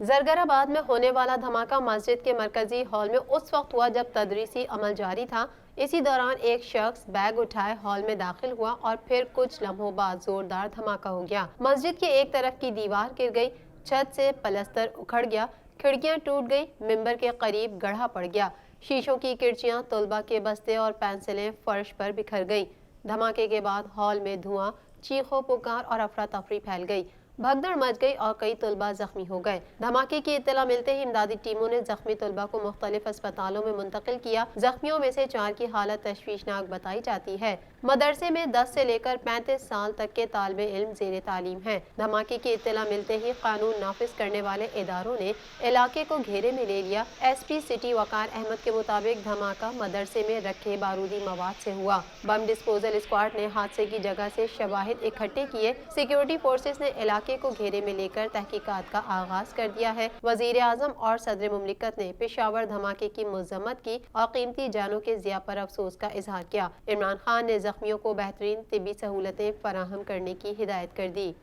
जरगराबाद में होने वाला धमाका मस्जिद के मरकजी हॉल में उस वक्त हुआ जब तदरीसी अमल जारी था। इसी दौरान एक शख्स बैग उठाए हॉल में दाखिल हुआ और फिर कुछ लम्हों बाद जोरदार धमाका हो गया। मस्जिद की एक तरफ की दीवार गिर गई, छत से पलस्तर उखड़ गया, खिड़कियां टूट गई, मिंबर के करीब गढ़ा पड़ गया, शीशों की किरचियां, तलबा के बस्ते और पेंसिलें फर्श पर बिखर गईं। धमाके के बाद हॉल में धुआं, चीखों पुकार और अफरा तफरी फैल गई, भगदड़ मच गई और कई तलबा जख्मी हो गए। धमाके की इत्तला मिलते ही इमदादी टीमों ने जख्मी तलबा को मुख्तलिफ अस्पतालों में मुंतकिल किया। जख्मियों में से 4 की हालत तशवीशनाक बताई जाती है। मदरसे में 10 से लेकर 35 साल तक के तालिबे इल्म ज़ेरे तालीम हैं। धमाके की इत्तला मिलते ही कानून नाफिज करने वाले इदारों ने इलाके को घेरे में ले लिया। SP सिटी वकार अहमद के मुताबिक धमाका मदरसे में रखे बारूदी मवाद से हुआ। बम डिस्पोजल स्क्वाड ने हादसे की जगह से शवाहिद इकट्ठे किए। सिक्योरिटी फोर्सेस ने इलाके को घेरे में लेकर तहकीकात का आगाज कर दिया है। वजीर आजम और सदर मुमलिकत ने पेशावर धमाके की मजम्मत की और कीमती जानों के ज़िया पर अफसोस का इजहार किया। इमरान खान ने जख्मियों को बेहतरीन तिब्बी सहूलतें फराहम करने की हिदायत कर दी।